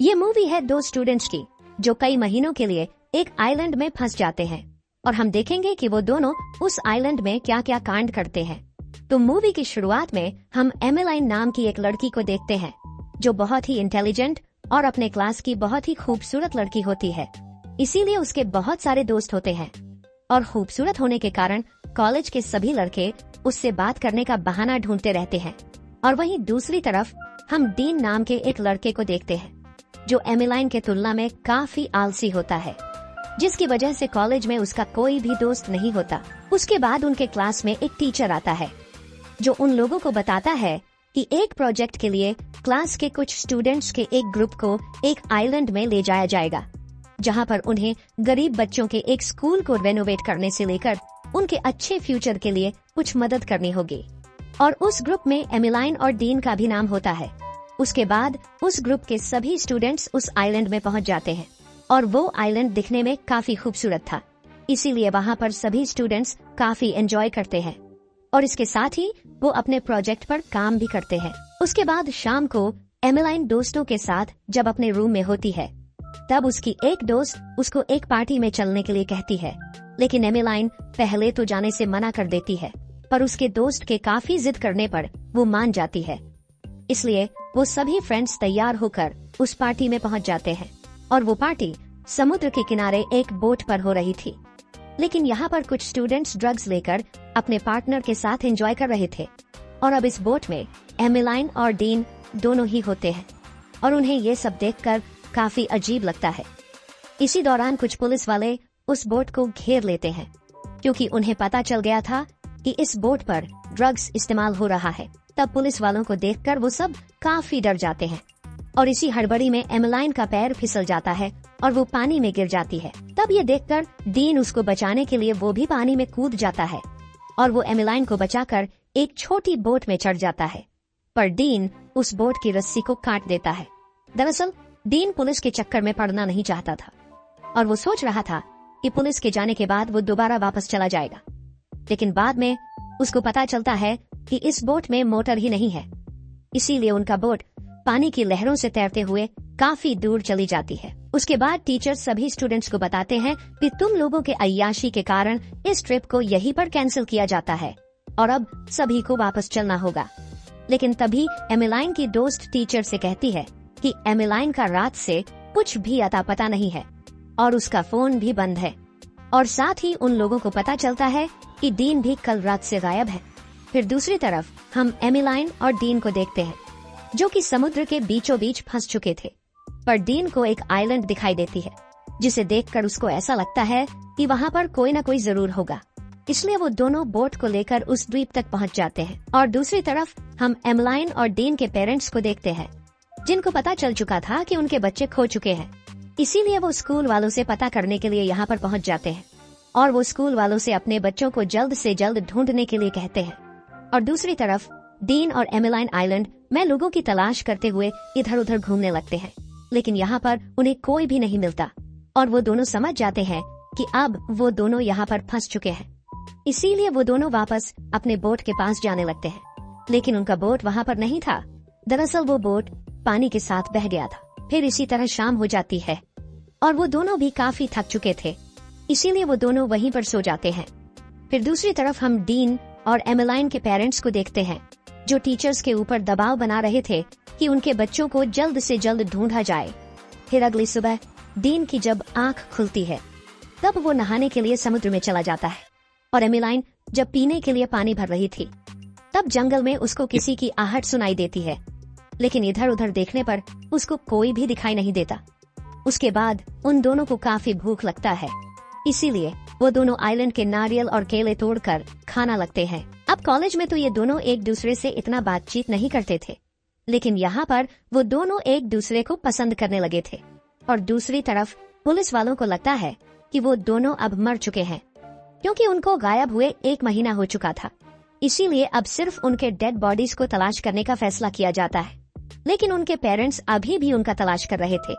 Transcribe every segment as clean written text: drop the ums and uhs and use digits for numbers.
ये मूवी है दो स्टूडेंट्स की जो कई महीनों के लिए एक आइलैंड में फंस जाते हैं और हम देखेंगे कि वो दोनों उस आइलैंड में क्या क्या कांड करते हैं। तो मूवी की शुरुआत में हम एमेलाइन नाम की एक लड़की को देखते हैं जो बहुत ही इंटेलिजेंट और अपने क्लास की बहुत ही खूबसूरत लड़की होती है। इसीलिए उसके बहुत सारे दोस्त होते हैं और खूबसूरत होने के कारण कॉलेज के सभी लड़के उससे बात करने का बहाना ढूंढते रहते हैं। और वहीं दूसरी तरफ हम डीन नाम के एक लड़के को देखते हैं जो एमेलाइन के तुलना में काफी आलसी होता है, जिसकी वजह से कॉलेज में उसका कोई भी दोस्त नहीं होता। उसके बाद उनके क्लास में एक टीचर आता है जो उन लोगों को बताता है कि एक प्रोजेक्ट के लिए क्लास के कुछ स्टूडेंट्स के एक ग्रुप को एक आइलैंड में ले जाया जाएगा, जहां पर उन्हें गरीब बच्चों के एक स्कूल को रेनोवेट करने से लेकर उनके अच्छे फ्यूचर के लिए कुछ मदद करनी होगी। और उस ग्रुप में एमेलाइन और डीन का भी नाम होता है। उसके बाद उस ग्रुप के सभी स्टूडेंट्स उस आइलैंड में पहुंच जाते हैं और वो आइलैंड दिखने में काफी खूबसूरत था, इसीलिए वहां पर सभी स्टूडेंट्स काफी एंजॉय करते हैं और इसके साथ ही वो अपने प्रोजेक्ट पर काम भी करते हैं। उसके बाद शाम को एमेलाइन दोस्तों के साथ जब अपने रूम में होती है तब उसकी एक दोस्त उसको एक पार्टी में चलने के लिए कहती है, लेकिन एमेलाइन पहले तो जाने से मना कर देती है, पर उसके दोस्त के काफी जिद करने पर वो मान जाती है। इसलिए वो सभी फ्रेंड्स तैयार होकर उस पार्टी में पहुंच जाते हैं और वो पार्टी समुद्र के किनारे एक बोट पर हो रही थी। लेकिन यहाँ पर कुछ स्टूडेंट्स ड्रग्स लेकर अपने पार्टनर के साथ एंजॉय कर रहे थे और अब इस बोट में एमेलाइन और डीन दोनों ही होते हैं और उन्हें ये सब देखकर काफी अजीब लगता है। इसी दौरान कुछ पुलिस वाले उस बोट को घेर लेते हैं क्योंकि उन्हें पता चल गया था कि इस बोट पर ड्रग्स इस्तेमाल हो रहा है। तब पुलिस वालों को देखकर वो सब काफी डर जाते हैं और इसी हड़बड़ी में एमेलाइन का पैर फिसल जाता है और वो पानी में गिर जाती है। तब ये देखकर डीन उसको बचाने के लिए वो भी पानी में कूद जाता है और वो एमेलाइन को बचाकर एक छोटी बोट में चढ़ जाता है, पर डीन उस बोट की रस्सी को काट देता है। दरअसल डीन पुलिस के चक्कर में पड़ना नहीं चाहता था और वो सोच रहा था कि पुलिस के जाने के बाद वो दोबारा वापस चला जाएगा, लेकिन बाद में उसको पता चलता है कि इस बोट में मोटर ही नहीं है, इसीलिए उनका बोट पानी की लहरों से तैरते हुए काफी दूर चली जाती है। उसके बाद टीचर सभी स्टूडेंट्स को बताते हैं कि तुम लोगों के अय्याशी के कारण इस ट्रिप को यहीं पर कैंसिल किया जाता है और अब सभी को वापस चलना होगा। लेकिन तभी एमेलाइन की दोस्त टीचर से कहती है कि एमेलाइन का रात से कुछ भी अता पता नहीं है और उसका फोन भी बंद है, और साथ ही उन लोगों को पता चलता है कि डीन भी कल रात से गायब है। फिर दूसरी तरफ हम एमेलाइन और डीन को देखते हैं जो कि समुद्र के बीचों बीच फंस चुके थे, पर डीन को एक आइलैंड दिखाई देती है जिसे देखकर उसको ऐसा लगता है कि वहाँ पर कोई न कोई जरूर होगा, इसलिए वो दोनों बोट को लेकर उस द्वीप तक पहुँच जाते हैं। और दूसरी तरफ हम एमेलाइन और डीन के पेरेंट्स को देखते हैं जिनको पता चल चुका था कि उनके बच्चे खो चुके हैं, इसीलिए वो स्कूल वालों से पता करने के लिए यहाँ पर पहुँच जाते हैं और वो स्कूल वालों से अपने बच्चों को जल्द से जल्द ढूंढने के लिए कहते हैं। और दूसरी तरफ डीन और एमेलाइन आइलैंड में लोगों की तलाश करते हुए इधर उधर घूमने लगते हैं, लेकिन यहाँ पर उन्हें कोई भी नहीं मिलता और वो दोनों समझ जाते हैं कि अब वो दोनों यहाँ पर फंस चुके हैं, इसीलिए वो दोनों वापस अपने बोट के पास जाने लगते हैं। लेकिन उनका बोट वहाँ पर नहीं था, दरअसल वो बोट पानी के साथ बह गया था। फिर इसी तरह शाम हो जाती है और वो दोनों भी काफी थक चुके थे, इसीलिए वो दोनों वहीं पर सो जाते हैं। फिर दूसरी तरफ हम डीन और एमेलाइन के पेरेंट्स को देखते हैं जो टीचर्स के ऊपर दबाव बना रहे थे कि उनके बच्चों को जल्द से जल्द ढूंढा जाए। फिर अगली सुबह डीन की जब आंख खुलती है तब वो नहाने के लिए समुद्र में चला जाता है और एमेलाइन जब पीने के लिए पानी भर रही थी तब जंगल में उसको किसी की आहट सुनाई देती है, लेकिन इधर उधर देखने पर उसको कोई भी दिखाई नहीं देता। उसके बाद उन दोनों को काफी भूख लगता है, इसीलिए वो दोनों आइलैंड के नारियल और केले तोड़कर खाना लगते हैं। अब कॉलेज में तो ये दोनों एक दूसरे से इतना बातचीत नहीं करते थे, लेकिन यहाँ पर वो दोनों एक दूसरे को पसंद करने लगे थे। और दूसरी तरफ पुलिस वालों को लगता है कि वो दोनों अब मर चुके हैं क्योंकि उनको गायब हुए 1 महीना हो चुका था, इसीलिए अब सिर्फ उनके डेड बॉडीज को तलाश करने का फैसला किया जाता है। लेकिन उनके पेरेंट्स अभी भी उनका तलाश कर रहे थे।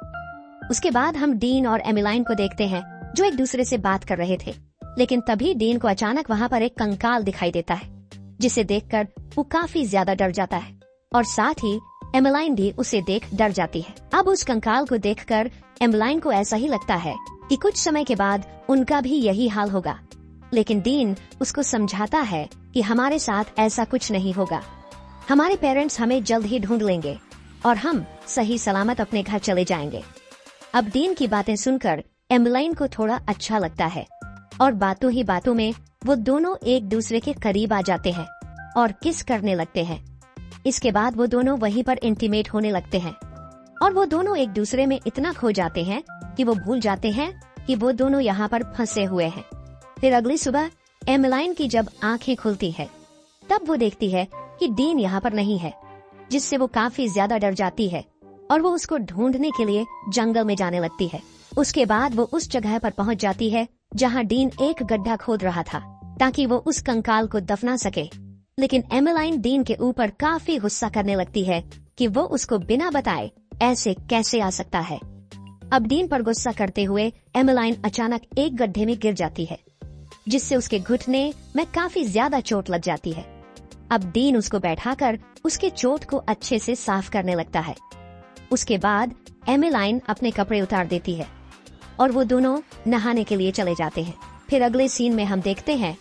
उसके बाद हम डीन और एमेलाइन को देखते हैं जो एक दूसरे से बात कर रहे थे, लेकिन तभी डीन को अचानक वहाँ पर एक कंकाल दिखाई देता है जिसे देखकर वो काफी ज्यादा डर जाता है और साथ ही एमेलाइन भी उसे देख डर जाती है। अब उस कंकाल को देखकर एमेलाइन को ऐसा ही लगता है कि कुछ समय के बाद उनका भी यही हाल होगा, लेकिन डीन उसको समझाता है कि हमारे साथ ऐसा कुछ नहीं होगा, हमारे पेरेंट्स हमें जल्द ही ढूंढ लेंगे और हम सही सलामत अपने घर चले जाएंगे। अब डीन की बातें सुनकर एमेलाइन को थोड़ा अच्छा लगता है और बातों ही बातों में वो दोनों एक दूसरे के करीब आ जाते हैं और किस करने लगते हैं। इसके बाद वो दोनों वहीं पर इंटीमेट होने लगते हैं और वो दोनों एक दूसरे में इतना खो जाते हैं कि वो भूल जाते हैं कि वो दोनों यहाँ पर फंसे हुए हैं। फिर अगली सुबह एमेलाइन की जब आंखें खुलती है तब वो देखती है कि डीन यहाँ पर नहीं है, जिससे वो काफी ज्यादा डर जाती है और वो उसको ढूंढने के लिए जंगल में जाने लगती है। उसके बाद वो उस जगह पर पहुँच जाती है जहाँ डीन एक गड्ढा खोद रहा था ताकि वो उस कंकाल को दफना सके। लेकिन एमेलाइन डीन के ऊपर काफी गुस्सा करने लगती है कि वो उसको बिना बताए ऐसे कैसे आ सकता है। अब डीन पर गुस्सा करते हुए एमेलाइन अचानक एक गड्ढे में गिर जाती है, जिससे उसके घुटने में काफी ज्यादा चोट लग जाती है। अब डीन उसको बैठाकर उसके चोट को अच्छे से साफ करने लगता है। उसके बाद एमेलाइन अपने कपड़े उतार देती है और वो दोनों नहाने के लिए चले जाते हैं। फिर अगले सीन में हम देखते हैं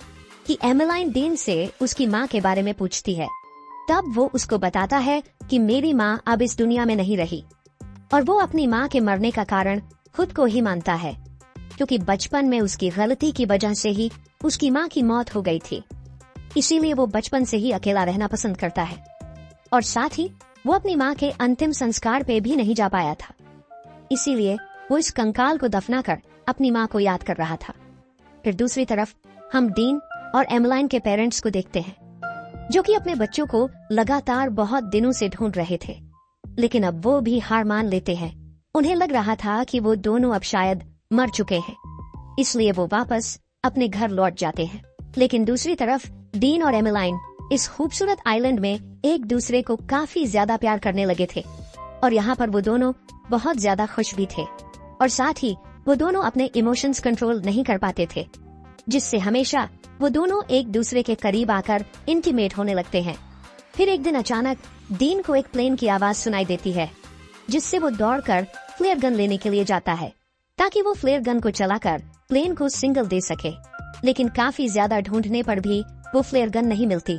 कि एमेलाइन डीन से उसकी माँ के बारे में पूछती है। तब वो उसको बताता है कि मेरी माँ अब इस दुनिया में नहीं रही और वो अपनी माँ के मरने का कारण खुद को ही मानता है, क्योंकि बचपन में उसकी गलती की वजह से ही उसकी माँ की मौत हो गई थी। इसीलिए वो बचपन से ही अकेला रहना पसंद करता है और साथ ही वो अपनी माँ के अंतिम संस्कार पे भी नहीं जा पाया था। इसीलिए वो इस कंकाल को दफनाकर अपनी माँ को याद कर रहा था। फिर दूसरी तरफ हम डीन और एमेलाइन के पेरेंट्स को देखते हैं, जो कि अपने बच्चों को लगातार बहुत दिनों से ढूंढ रहे थे, लेकिन अब वो भी हार मान लेते हैं। उन्हें लग रहा था कि वो दोनों अब शायद मर चुके हैं, इसलिए वो वापस अपने घर लौट जाते हैं। लेकिन दूसरी तरफ डीन और एमेलाइन इस खूबसूरत आइलैंड में एक दूसरे को काफी ज्यादा प्यार करने लगे थे और यहाँ पर वो दोनों बहुत ज्यादा खुश भी थे और साथ ही वो दोनों अपने इमोशंस कंट्रोल नहीं कर पाते थे, जिससे हमेशा वो दोनों एक दूसरे के करीब आकर इंटीमेट होने लगते हैं। फिर एक दिन अचानक डीन को एक प्लेन की आवाज सुनाई देती है, जिससे वो दौड़कर फ्लेयर गन लेने के लिए जाता है ताकि वो फ्लेयर गन को चलाकर प्लेन को सिग्नल दे सके। लेकिन काफी ज्यादा ढूंढने पर भी वो फ्लेयर गन नहीं मिलती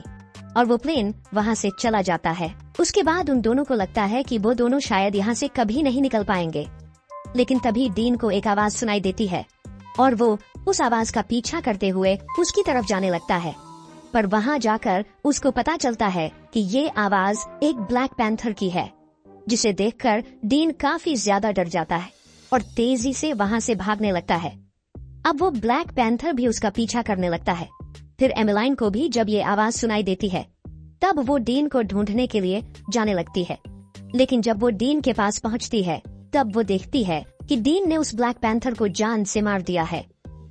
और वो प्लेन वहाँ से चला जाता है। उसके बाद उन दोनों को लगता है कि वो दोनों शायद यहाँ से कभी नहीं निकल पाएंगे। लेकिन तभी डीन को एक आवाज सुनाई देती है और वो उस आवाज का पीछा करते हुए उसकी तरफ जाने लगता है, पर वहाँ जाकर उसको पता चलता है कि ये आवाज एक ब्लैक पैंथर की है, जिसे देखकर डीन काफी ज्यादा डर जाता है और तेजी से वहाँ से भागने लगता है। अब वो ब्लैक पैंथर भी उसका पीछा करने लगता है। फिर एमेलाइन को भी जब ये आवाज सुनाई देती है तब वो डीन को ढूंढने के लिए जाने लगती है। लेकिन जब वो डीन के पास पहुंचती है तब वो देखती है कि डीन ने उस ब्लैक पैंथर को जान से मार दिया है।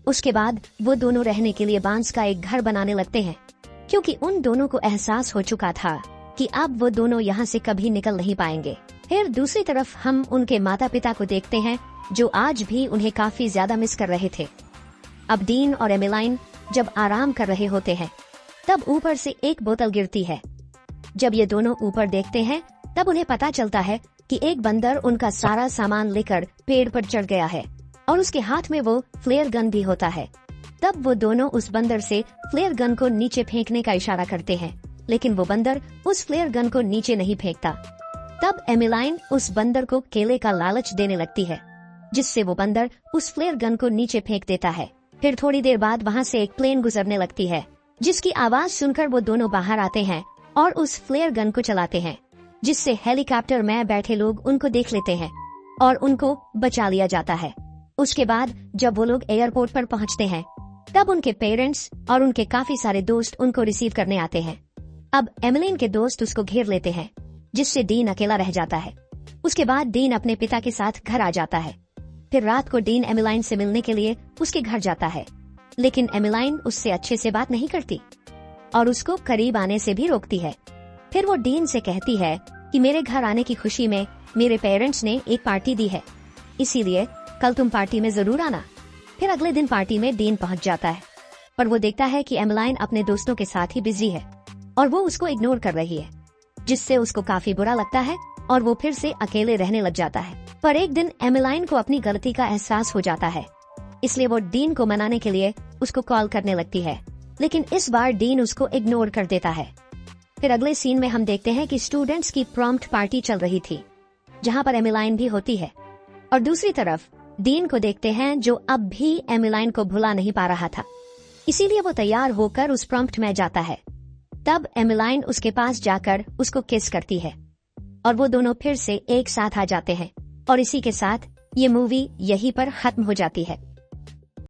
उसके बाद वो दोनों रहने के लिए बांस का एक घर बनाने लगते हैं, क्योंकि उन दोनों को एहसास हो चुका था कि अब वो दोनों यहाँ से कभी निकल नहीं पाएंगे। फिर दूसरी तरफ हम उनके माता पिता को देखते हैं, जो आज भी उन्हें काफी ज्यादा मिस कर रहे थे। अब डीन और एमेलाइन जब आराम कर रहे होते हैं तब ऊपर से एक बोतल गिरती है। जब ये दोनों ऊपर देखते हैं तब उन्हें पता चलता है कि एक बंदर उनका सारा सामान लेकर पेड़ पर चढ़ गया है और उसके हाथ में वो फ्लेयर गन भी होता है। तब वो दोनों उस बंदर से फ्लेयर गन को नीचे फेंकने का इशारा करते हैं, लेकिन वो बंदर उस फ्लेयर गन को नीचे नहीं फेंकता। तब एमेलाइन उस बंदर को केले का लालच देने लगती है, जिससे वो बंदर उस फ्लेयर गन को नीचे फेंक देता है। फिर थोड़ी देर बाद वहाँ से एक प्लेन गुजरने लगती है, जिसकी आवाज सुनकर वो दोनों बाहर आते हैं और उस फ्लेयर गन को चलाते हैं, जिससे हेलीकॉप्टर में बैठे लोग उनको देख लेते हैं और उनको बचा लिया जाता है। उसके बाद जब वो लोग एयरपोर्ट पर पहुंचते हैं तब उनके पेरेंट्स और उनके काफी सारे दोस्त उनको रिसीव करने आते हैं। अब एमेलाइन के दोस्त उसको घेर लेते हैं, जिससे डीन अकेला रह जाता है। उसके बाद डीन अपने पिता के साथ घर आ जाता है। फिर रात को डीन एमेलाइन से मिलने के लिए उसके घर जाता है, लेकिन एमेलाइन उससे अच्छे से बात नहीं करती और उसको करीब आने से भी रोकती है। फिर वो डीन से कहती है कि मेरे घर आने की खुशी में मेरे पेरेंट्स ने एक पार्टी दी है, इसीलिए कल तुम पार्टी में जरूर आना। फिर अगले दिन पार्टी में डीन पहुंच जाता है, पर वो देखता है कि एमेलाइन अपने दोस्तों के साथ ही बिजी है और वो उसको इग्नोर कर रही है, जिससे उसको काफी बुरा लगता है और वो फिर से अकेले रहने लग जाता है। पर एक दिन एमिलाइन को अपनी गलती का एहसास हो जाता है, इसलिए वो डीन को मनाने के लिए उसको कॉल करने लगती है, लेकिन इस बार डीन उसको इग्नोर कर देता है। फिर अगले सीन में हम देखते हैं कि स्टूडेंट्स की प्रॉम्प्ट पार्टी चल रही थी, जहाँ पर एमिलाइन भी होती है, और दूसरी तरफ डीन को देखते हैं जो अब भी एमिलाइन को भुला नहीं पा रहा था, इसीलिए वो तैयार होकर उस प्रॉम्प्ट में जाता है। तब एमिलाइन उसके पास जाकर उसको किस करती है और वो दोनों फिर से एक साथ आ जाते हैं, और इसी के साथ ये मूवी यहीं पर खत्म हो जाती है।